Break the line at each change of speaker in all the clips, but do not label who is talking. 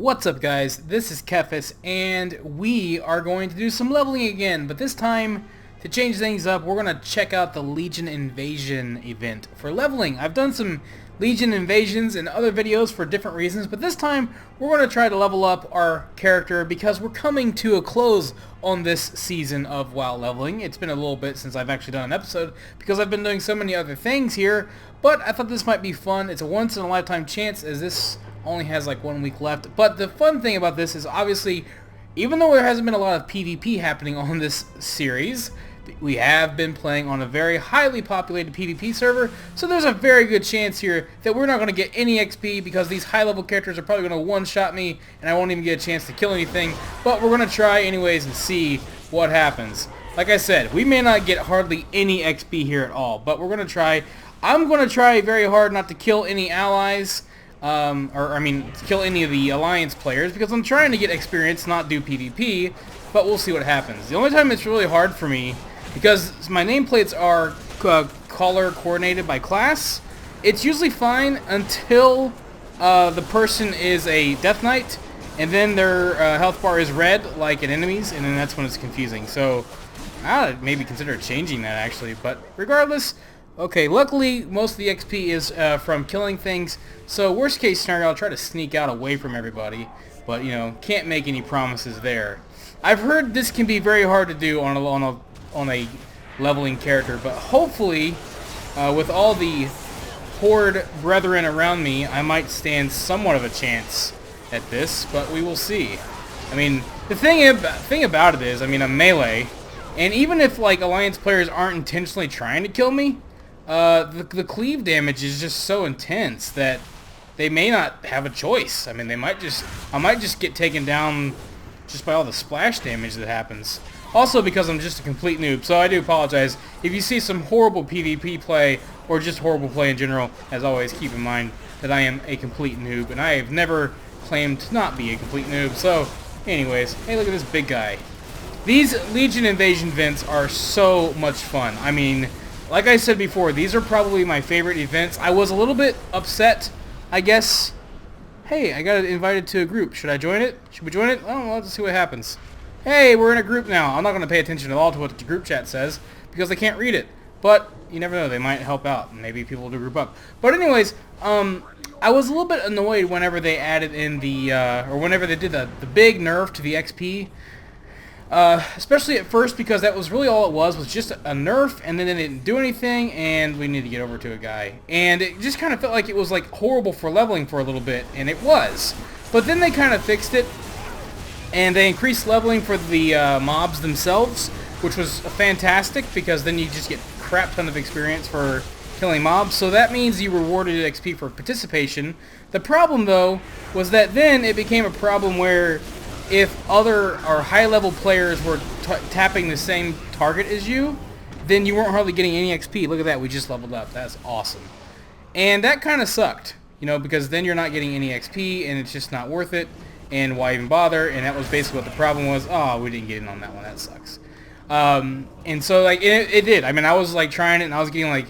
What's up, guys? This is Kephas, and we are going to do some leveling again, but this time, to change things up, we're going to check out the Legion Invasion event for leveling. I've done some Legion Invasions in other videos for different reasons, but this time, we're going to try to level up our character because we're coming to a close on this season of WoW leveling. It's been a little bit since I've actually done an episode because I've been doing so many other things here, but I thought this might be fun. It's a once-in-a-lifetime chance as this only has like 1 week left. But the fun thing about this is obviously, even though there hasn't been a lot of PvP happening on this series, we have been playing on a very highly populated PvP server, so there's a very good chance here that we're not going to get any XP because these high-level characters are probably going to one-shot me and I won't even get a chance to kill anything, but we're going to try anyways and see what happens. Like I said, we may not get hardly any XP here at all, but we're going to try. I'm going to try very hard not to kill any allies, kill any of the Alliance players, because I'm trying to get experience, not do PvP, but we'll see what happens. The only time it's really hard for me, because my nameplates are color coordinated by class, it's usually fine until the person is a Death Knight, and then their health bar is red, like in enemies, and then that's when it's confusing. So, I would maybe consider changing that, actually, but regardless. Okay, luckily, most of the XP is from killing things, so worst case scenario, I'll try to sneak out away from everybody, but, you know, can't make any promises there. I've heard this can be very hard to do on a leveling character, but hopefully, with all the horde brethren around me, I might stand somewhat of a chance at this, but we will see. I mean, the thing about it is, I mean, I'm melee, and even if, like, Alliance players aren't intentionally trying to kill me, the cleave damage is just so intense that they may not have a choice. I mean, I might just get taken down just by all the splash damage that happens. Also because I'm just a complete noob, so I do apologize. If you see some horrible PvP play, or just horrible play in general, as always, keep in mind that I am a complete noob, and I have never claimed to not be a complete noob. So, anyways, hey, look at this big guy. These Legion Invasion events are so much fun. I mean, like I said before, these are probably my favorite events. I was a little bit upset, I guess. Hey, I got invited to a group. Should I join it? Should we join it? Oh, well, let's see what happens. Hey, we're in a group now. I'm not going to pay attention at all to what the group chat says because I can't read it. But you never know. They might help out. Maybe people will group up. But anyways, I was a little bit annoyed whenever they added in or whenever they did the big nerf to the XP. Especially at first, because that was really all it was just a nerf, and then it didn't do anything, and we need to get over to a guy. And it just kind of felt like it was like horrible for leveling for a little bit, and it was. But then they kind of fixed it, and they increased leveling for the mobs themselves, which was fantastic, because then you just get a crap ton of experience for killing mobs. So that means you rewarded XP for participation. The problem, though, was that then it became a problem where if other or high-level players were tapping the same target as you, then you weren't hardly getting any XP. Look at that, we just leveled up. That's awesome. And that kind of sucked, you know, because then you're not getting any XP, and it's just not worth it, and why even bother? And that was basically what the problem was. Oh, we didn't get in on that one. That sucks. And so, like, it did. I mean, I was, like, trying it, and I was getting, like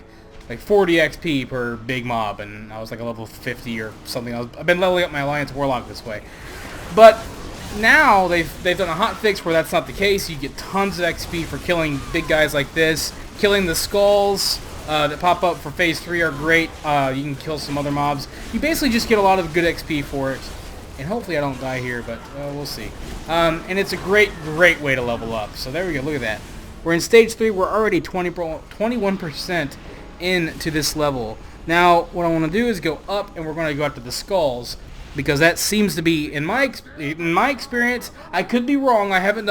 40 XP per big mob, and I was, like, a level 50 or something. I've been leveling up my Alliance Warlock this way. But now they've done a hot fix where that's not the case. You get tons of XP for killing big guys like this. Killing the skulls that pop up for Phase 3 are great. You can kill some other mobs. You basically just get a lot of good XP for it. And hopefully I don't die here, but we'll see. And it's a great way to level up. So there we go. Look at that. We're in Stage 3. We're already 21% into this level. Now, what I want to do is go up, and we're going to go after the skulls, because that seems to be, in my experience, I could be wrong. I haven't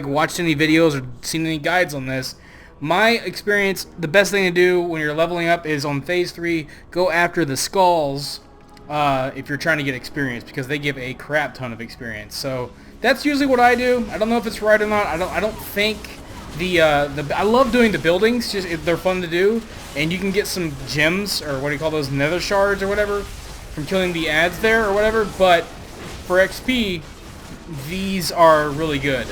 watched any videos or seen any guides on this. My experience, the best thing to do when you're leveling up is on Phase 3, go after the skulls if you're trying to get experience, because they give a crap ton of experience. So that's usually what I do. I don't know if it's right or not. I don't think I love doing the buildings. Just they're fun to do, and you can get some gems, or what do you call those, nether shards or whatever, from killing the ads there or whatever. But for XP, these are really good.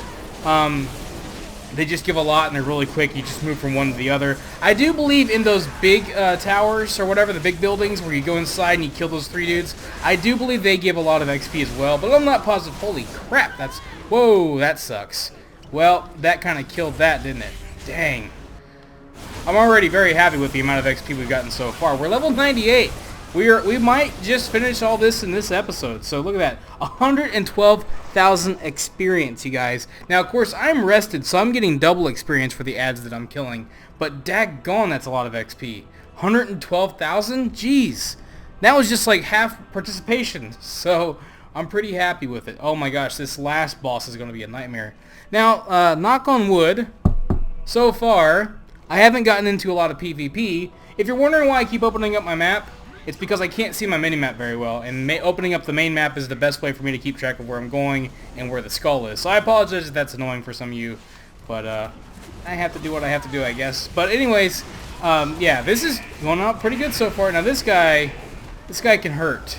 They just give a lot and they're really quick. You just move from one to the other. I do believe in those big towers or whatever, the big buildings where you go inside and you kill those 3 dudes. I do believe they give a lot of XP as well, but I'm not positive. Holy crap, that's... Whoa, that sucks. Well, that kind of killed that, didn't it? Dang. I'm already very happy with the amount of XP we've gotten so far. We're level 98. We might just finish all this in this episode. So look at that. 112,000 experience, you guys. Now, of course, I'm rested, so I'm getting double experience for the ads that I'm killing. But daggone, that's a lot of XP. 112,000? Jeez. That was just like half participation. So I'm pretty happy with it. Oh my gosh, this last boss is going to be a nightmare. Now, knock on wood, so far, I haven't gotten into a lot of PvP. If you're wondering why I keep opening up my map, it's because I can't see my minimap very well, and opening up the main map is the best way for me to keep track of where I'm going and where the skull is. So I apologize if that's annoying for some of you, but I have to do what I have to do, I guess. But anyways, yeah, this is going out pretty good so far. Now this guy can hurt,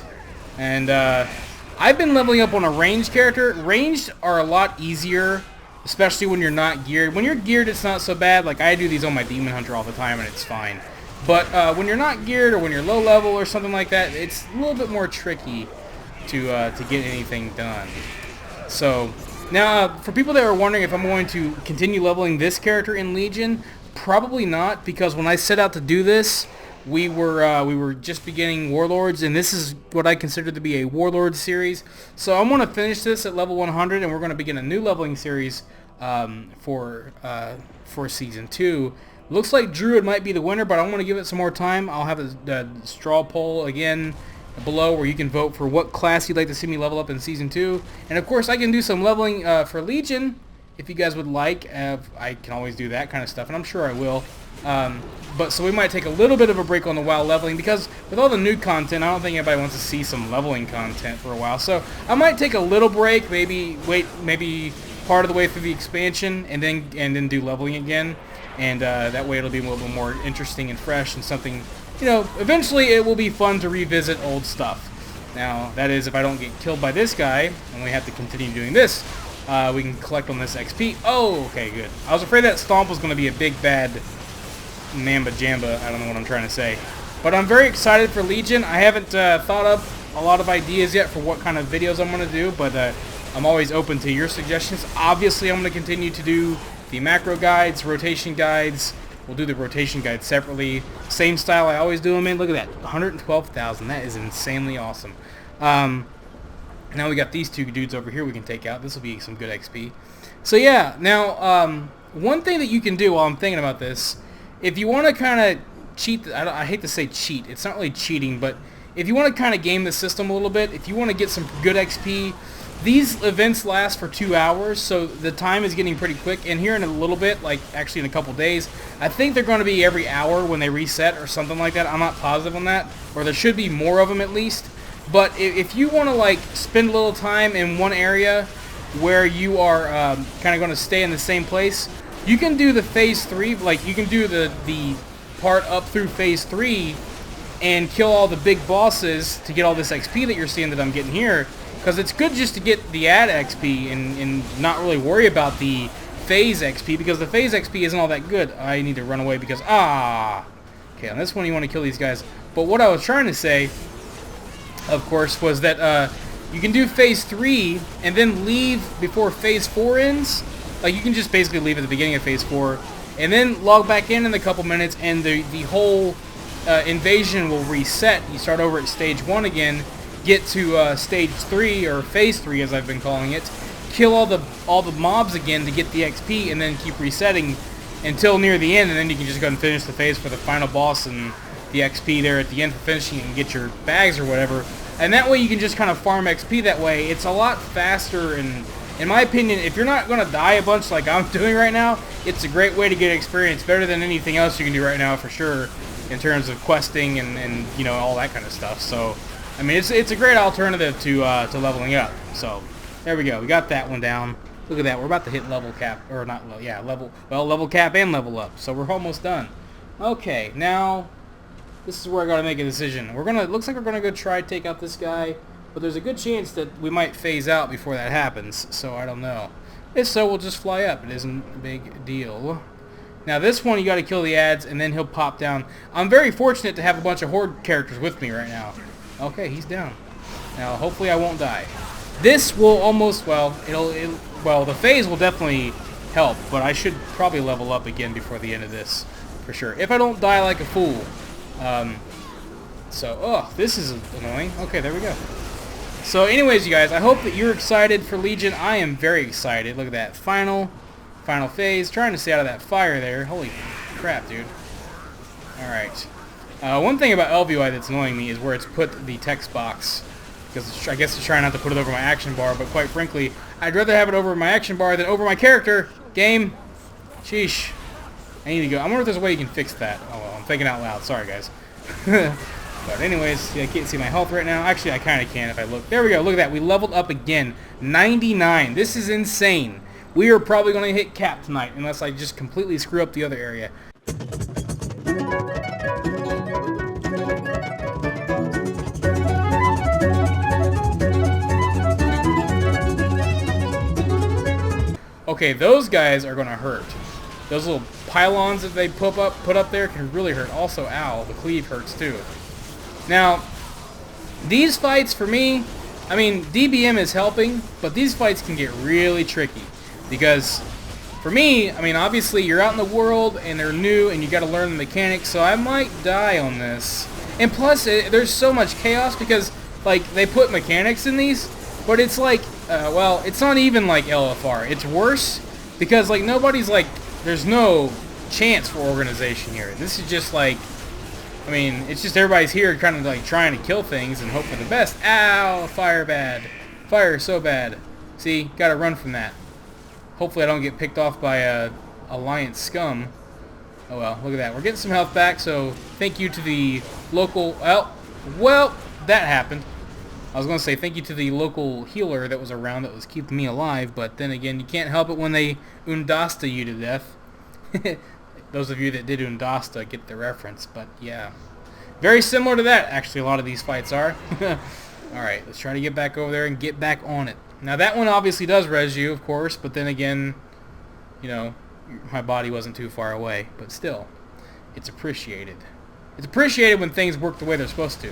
and I've been leveling up on a ranged character. Ranged are a lot easier, especially when you're not geared. When you're geared, it's not so bad. Like, I do these on my Demon Hunter all the time, and it's fine. But when you're not geared or when you're low level or something like that, it's a little bit more tricky to get anything done. So now, for people that are wondering if I'm going to continue leveling this character in Legion, probably not, because when I set out to do this, we were just beginning Warlords, and this is what I consider to be a Warlord series. So I'm going to finish this at level 100, and we're going to begin a new leveling series for Season 2. Looks like Druid might be the winner, but I'm going to give it some more time. I'll have a straw poll again below where you can vote for what class you'd like to see me level up in Season 2. And of course, I can do some leveling for Legion if you guys would like. I can always do that kind of stuff, and I'm sure I will. But so we might take a little bit of a break on the WoW leveling, because with all the new content, I don't think anybody wants to see some leveling content for a while. So I might take a little break, maybe part of the way through the expansion, and then do leveling again. And that way it'll be a little bit more interesting and fresh, and something, you know, eventually it will be fun to revisit old stuff. Now, that is if I don't get killed by this guy, and we have to continue doing this. We can collect on this XP. Oh, okay, good. I was afraid that Stomp was going to be a big bad Mamba Jamba. I don't know what I'm trying to say. But I'm very excited for Legion. I haven't thought of a lot of ideas yet for what kind of videos I'm going to do, but I'm always open to your suggestions. Obviously, I'm going to continue to do the macro guides, rotation guides. We'll do the rotation guides separately. Same style I always do them in. Look at that, 112,000. That is insanely awesome. Now we got these 2 dudes over here we can take out. This will be some good XP. So yeah, now one thing that you can do while I'm thinking about this, if you want to kind of cheat, I hate to say cheat, it's not really cheating, but if you want to kind of game the system a little bit, if you want to get some good XP, these events last for 2 hours, so the time is getting pretty quick. And here in a little bit, like actually in a couple days, I think they're going to be every hour when they reset or something like that. I'm not positive on that, or there should be more of them at least. But if you want to like spend a little time in one area where you are kind of going to stay in the same place, you can do the Phase 3, like you can do the part up through Phase 3 and kill all the big bosses to get all this XP that you're seeing that I'm getting here. Because it's good just to get the ad XP and not really worry about the phase XP, because the phase XP isn't all that good. I need to run away because, okay, on this one you want to kill these guys. But what I was trying to say, of course, was that you can do Phase 3 and then leave before Phase 4 ends. Like, you can just basically leave at the beginning of Phase 4 and then log back in a couple minutes, and the whole invasion will reset. You start over at Stage 1 again, get to Stage 3, or Phase 3 as I've been calling it, kill all the mobs again to get the XP, and then keep resetting until near the end, and then you can just go and finish the phase for the final boss and the XP there at the end for finishing and get your bags or whatever. And that way you can just kind of farm XP that way. It's a lot faster, and in my opinion, if you're not going to die a bunch like I'm doing right now, it's a great way to get experience, better than anything else you can do right now for sure, in terms of questing and you know, all that kind of stuff. So I mean, it's a great alternative to leveling up. So there we go. We got that one down. Look at that. We're about to hit level cap, or not? Yeah, level cap and level up. So we're almost done. Okay, now this is where I gotta make a decision. Looks like we're gonna go try to take out this guy, but there's a good chance that we might phase out before that happens. So I don't know. If so, we'll just fly up. It isn't a big deal. Now this one, you got to kill the ads, and then he'll pop down. I'm very fortunate to have a bunch of Horde characters with me right now. Okay, he's down. Now, hopefully I won't die. This will almost, well, well, the phase will definitely help, but I should probably level up again before the end of this, for sure. If I don't die like a fool. Oh, this is annoying. Okay, there we go. So anyways, you guys, I hope that you're excited for Legion. I am very excited. Look at that. Final phase. Trying to stay out of that fire there. Holy crap, dude. Alright. One thing about LVI that's annoying me is where it's put the text box. Because I guess it's trying not to put it over my action bar, but quite frankly, I'd rather have it over my action bar than over my character. Game. Sheesh. I need to go. I wonder if there's a way you can fix that. Oh well, I'm thinking out loud. Sorry, guys. But anyways, yeah, I can't see my health right now. Actually, I kind of can if I look. There we go. Look at that. We leveled up again. 99. This is insane. We are probably going to hit cap tonight unless I just completely screw up the other area. Okay, those guys are going to hurt. Those little pylons that they put up there can really hurt. Also, ow, the cleave hurts too. Now, these fights for me, I mean, DBM is helping, but these fights can get really tricky. Because, for me, I mean, obviously you're out in the world and they're new and you got to learn the mechanics, so I might die on this. And plus, there's so much chaos because, like, they put mechanics in these, but it's like, well, it's not even like LFR. It's worse because, like, nobody's, like, there's no chance for organization here. This is just like, I mean, it's just everybody's here kind of like trying to kill things and hope for the best. Ow, fire bad. Fire so bad. See, gotta run from that. Hopefully I don't get picked off by Alliance scum. Oh well, look at that. We're getting some health back, so thank you to the local, well, that happened. I was going to say thank you to the local healer that was around that was keeping me alive, but then again, you can't help it when they Undasta you to death. Those of you that did Undasta get the reference, but yeah. Very similar to that, actually, a lot of these fights are. Alright, let's try to get back over there and get back on it. Now, that one obviously does res you, of course, but then again, you know, my body wasn't too far away, but still, it's appreciated. It's appreciated when things work the way they're supposed to.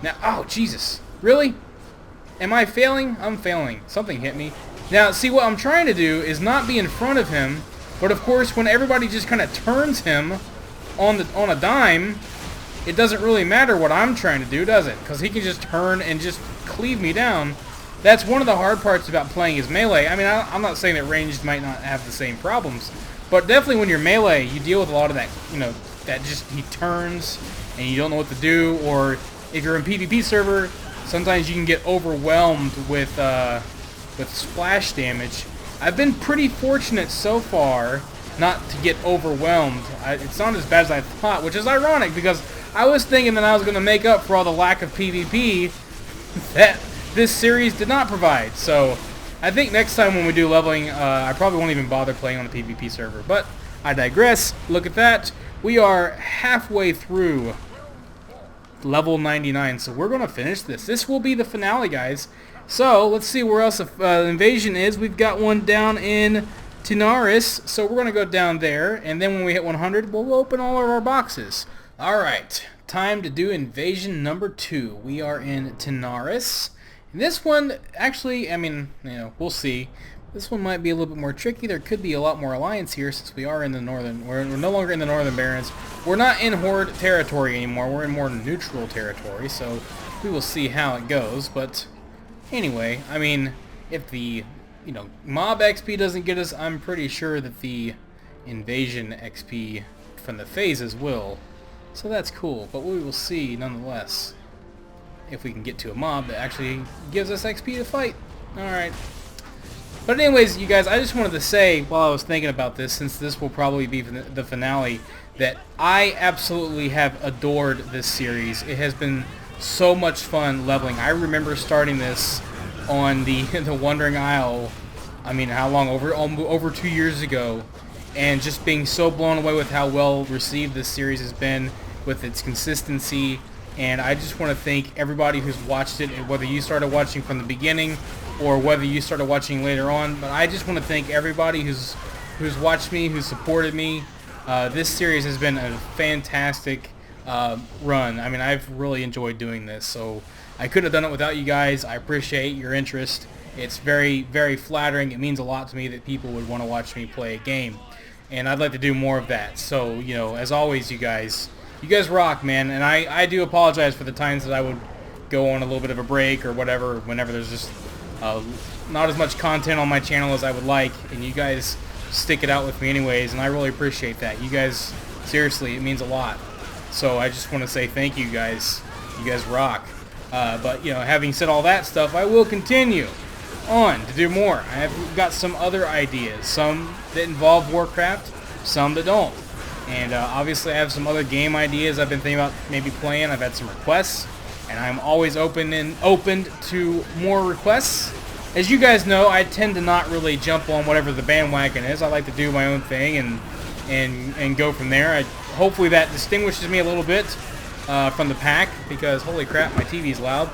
Now, oh, Jesus. Really? Am I failing? I'm failing. Something hit me. Now, see, what I'm trying to do is not be in front of him, but of course, when everybody just kind of turns him on a dime, it doesn't really matter what I'm trying to do, does it? Because he can just turn and just cleave me down. That's one of the hard parts about playing as melee. I mean, I'm not saying that ranged might not have the same problems, but definitely when you're melee, you deal with a lot of that, you know, that just he turns and you don't know what to do, or if you're in PvP server, sometimes you can get overwhelmed with splash damage. I've been pretty fortunate so far not to get overwhelmed. It's not as bad as I thought, which is ironic because I was thinking that I was going to make up for all the lack of PvP that this series did not provide. So I think next time when we do leveling, I probably won't even bother playing on the PvP server. But I digress. Look at that. We are halfway through level 99, so we're going to finish this. This will be the finale, guys. So let's see where else Invasion is. We've got one down in Tinaris, so we're going to go down there, and then when we hit 100, we'll open all of our boxes. Alright, time to do Invasion number 2. We are in Tinaris. This one, actually, I mean, you know, we'll see. This one might be a little bit more tricky. There could be a lot more alliance here since we are in the northern. We're no longer in the northern barons. We're not in Horde territory anymore. We're in more neutral territory, so we will see how it goes. But anyway, I mean, if the, you know, mob XP doesn't get us, I'm pretty sure that the invasion XP from the phases will. So that's cool, but we will see nonetheless if we can get to a mob that actually gives us XP to fight. Alright. But anyways, you guys, I just wanted to say, while I was thinking about this, since this will probably be the finale, that I absolutely have adored this series. It has been so much fun leveling. I remember starting this on the Wandering Isle, I mean, how long? Over 2 years ago, and just being so blown away with how well received this series has been, with its consistency, and I just want to thank everybody who's watched it, and whether you started watching from the beginning or whether you started watching later on. But I just want to thank everybody who's watched me, who's supported me. This series has been a fantastic run. I mean, I've really enjoyed doing this, so I couldn't have done it without you guys. I appreciate your interest. It's very, very flattering. It means a lot to me that people would want to watch me play a game, and I'd like to do more of that. So, you know, as always, you guys rock, man. And I do apologize for the times that I would go on a little bit of a break or whatever whenever there's just not as much content on my channel as I would like, and you guys stick it out with me anyways, and I really appreciate that. You guys, seriously, it means a lot. So I just want to say thank you guys. You guys rock. But, you know, having said all that stuff, I will continue on to do more. I have got some other ideas, some that involve Warcraft, some that don't. And obviously I have some other game ideas I've been thinking about maybe playing. I've had some requests, and I'm always open to more requests. As you guys know, I tend to not really jump on whatever the bandwagon is. I like to do my own thing and go from there. Hopefully that distinguishes me a little bit from the pack, because holy crap, my TV's loud.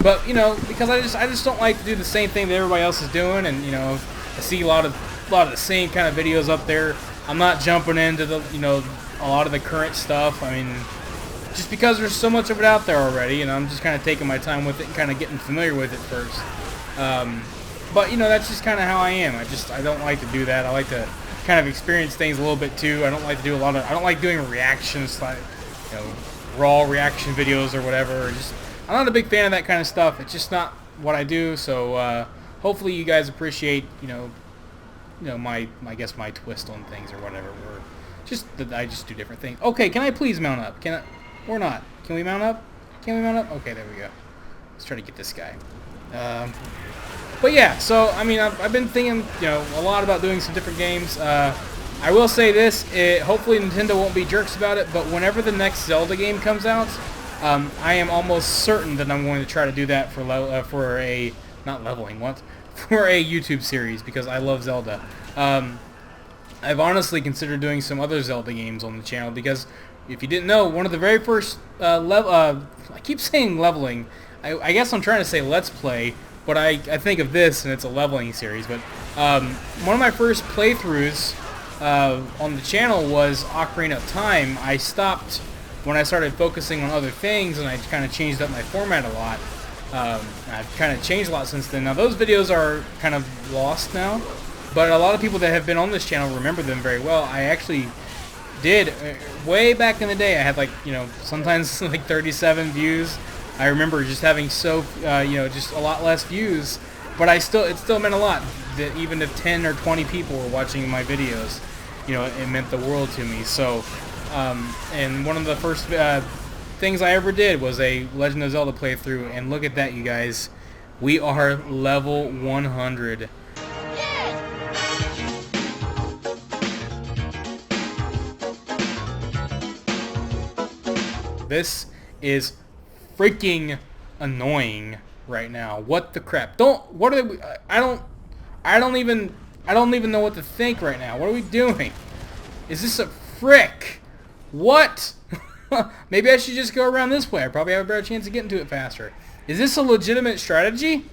But, you know, because I just don't like to do the same thing that everybody else is doing, and, you know, I see a lot of the same kind of videos up there. I'm not jumping into the, you know, a lot of the current stuff. I mean, just because there's so much of it out there already, and I'm just kind of taking my time with it and kind of getting familiar with it first. But, you know, that's just kind of how I am. I don't like to do that. I like to kind of experience things a little bit too. I don't like to do I don't like doing reactions, like, you know, raw reaction videos or whatever. I'm not a big fan of that kind of stuff. It's just not what I do. So hopefully you guys appreciate, you know, my twist on things or whatever. Or just that I just do different things. Okay, can I please mount up? Can I? Or not? Can we mount up? Can we mount up? Okay, there we go. Let's try to get this guy. But yeah, so I mean, I've been thinking, you know, a lot about doing some different games. I will say this: hopefully Nintendo won't be jerks about it. But whenever the next Zelda game comes out, I am almost certain that I'm going to try to do that for a YouTube series, because I love Zelda. I've honestly considered doing some other Zelda games on the channel, because if you didn't know, one of the very first I keep saying leveling. I guess I'm trying to say let's play, but I think of this and it's a leveling series. But one of my first playthroughs on the channel was Ocarina of Time. I stopped when I started focusing on other things, and I kind of changed up my format a lot. I've kind of changed a lot since then. Now those videos are kind of lost now, but a lot of people that have been on this channel remember them very well. I actually did way back in the day. I had, like, you know, sometimes like 37 views. I remember just having you know, just a lot less views, but it still meant a lot that even if 10 or 20 people were watching my videos, you know, it meant the world to me. So and one of the first things I ever did was a Legend of Zelda playthrough, and look at that, you guys. We are level 100. This is freaking annoying right now. What the crap? I don't even know what to think right now. What are we doing? Is this a frick? What? Maybe I should just go around this way. I probably have a better chance of getting to it faster. Is this a legitimate strategy?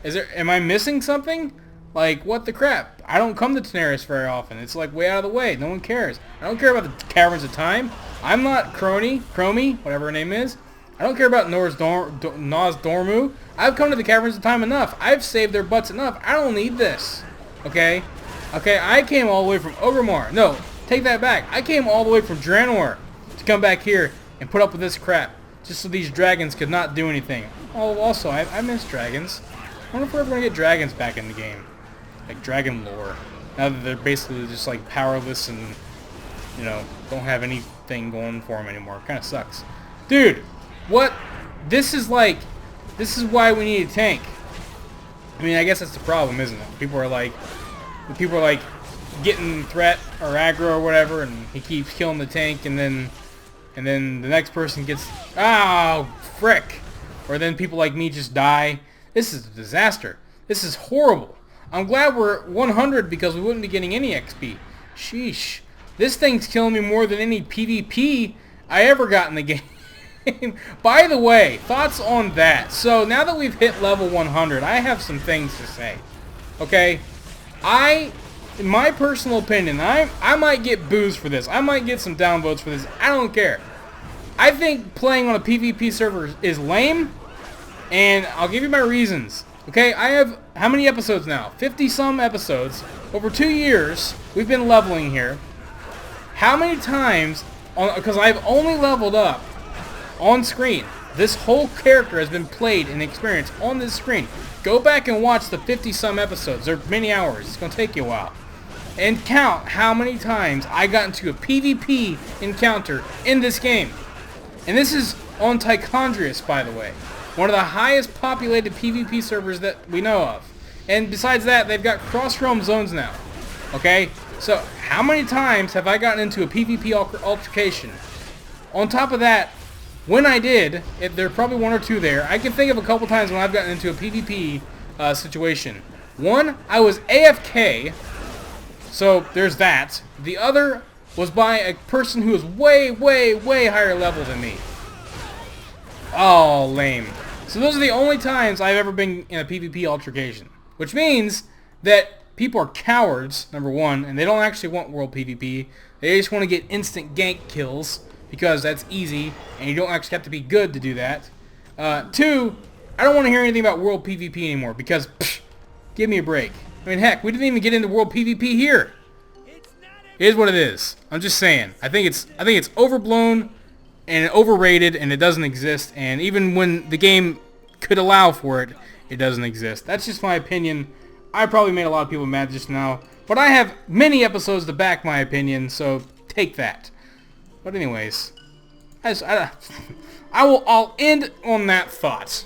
Am I missing something? Like, what the crap? I don't come to Daenerys very often. It's like way out of the way. No one cares. I don't care about the Caverns of Time. I'm not Chromie, whatever her name is. I don't care about Naz Dormu. I've come to the Caverns of Time enough. I've saved their butts enough. I don't need this. Okay? Okay, I came all the way from Orgrimmar. No, take that back. I came all the way from Draenor to come back here and put up with this crap, just so these dragons could not do anything. Oh, also, I miss dragons. I wonder if we're ever going to get dragons back in the game. Like dragon lore. Now that they're basically just like powerless and, you know, don't have anything going for them anymore. Kind of sucks. Dude, what? This is why we need a tank. I mean, I guess that's the problem, isn't it? People are like getting threat or aggro or whatever, and he keeps killing the tank, and then the next person gets, oh, frick. Or then people like me just die. This is a disaster. This is horrible. I'm glad we're 100 because we wouldn't be getting any XP. Sheesh. This thing's killing me more than any PvP I ever got in the game. By the way, thoughts on that. So now that we've hit level 100, I have some things to say. Okay? In my personal opinion, I might get boos for this. I might get some downvotes for this. I don't care. I think playing on a PvP server is lame, and I'll give you my reasons. Okay, I have how many episodes now? 50-some episodes. Over 2 years, we've been leveling here. How many times, because I've only leveled up on screen, this whole character has been played and experienced on this screen. Go back and watch the 50-some episodes. They're many hours. It's going to take you a while. And count how many times I got into a PvP encounter in this game. And this is on Tichondrius, by the way. One of the highest populated PvP servers that we know of. And besides that, they've got cross-realm zones now. Okay? So, how many times have I gotten into a PvP altercation? On top of that, when I did, there are probably 1 or 2 there. I can think of a couple times when I've gotten into a PvP situation. One, I was AFK, so there's that. The other was by a person who was way, way, way higher level than me. Oh, lame. So those are the only times I've ever been in a PvP altercation. Which means that people are cowards, number one, and they don't actually want world PvP. They just want to get instant gank kills, because that's easy, and you don't actually have to be good to do that. 2, I don't want to hear anything about world PvP anymore, because, psh, give me a break. I mean, heck, we didn't even get into world PvP here. It is what it is. I'm just saying. I think it's overblown and overrated, and it doesn't exist. And even when the game could allow for it, it doesn't exist. That's just my opinion. I probably made a lot of people mad just now, but I have many episodes to back my opinion, so take that. But anyways, I'll end on that thought.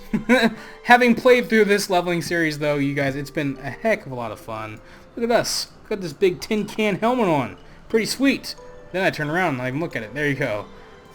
Having played through this leveling series, though, you guys, it's been a heck of a lot of fun. Look at us. Got this big tin can helmet on. Pretty sweet. Then I turn around and I look at it. There you go.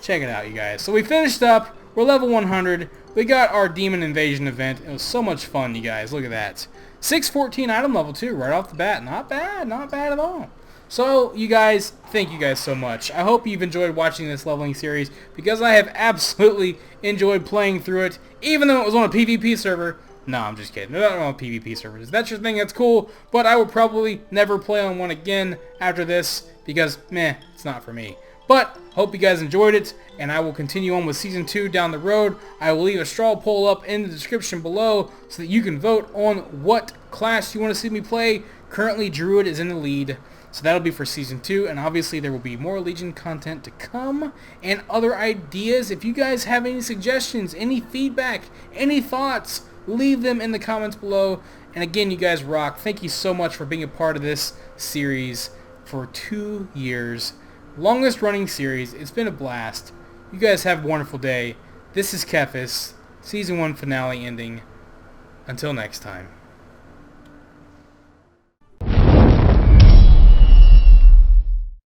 Check it out, you guys. So we finished up. We're level 100. We got our Demon Invasion event. It was so much fun, you guys. Look at that. 614 item level, too, right off the bat. Not bad. Not bad at all. So, you guys, thank you guys so much. I hope you've enjoyed watching this leveling series, because I have absolutely enjoyed playing through it, even though it was on a PvP server. No, I'm just kidding. They're not on PvP servers. If that's your thing, that's cool, but I will probably never play on one again after this, because, meh, it's not for me. But, hope you guys enjoyed it, and I will continue on with Season 2 down the road. I will leave a straw poll up in the description below so that you can vote on what class you want to see me play. Currently, Druid is in the lead, so that'll be for Season 2, and obviously there will be more Legion content to come, and other ideas. If you guys have any suggestions, any feedback, any thoughts, leave them in the comments below. And again, you guys rock. Thank you so much for being a part of this series for 2 years. Longest running series. It's been a blast. You guys have a wonderful day. This is Kephas, Season 1 finale ending. Until next time.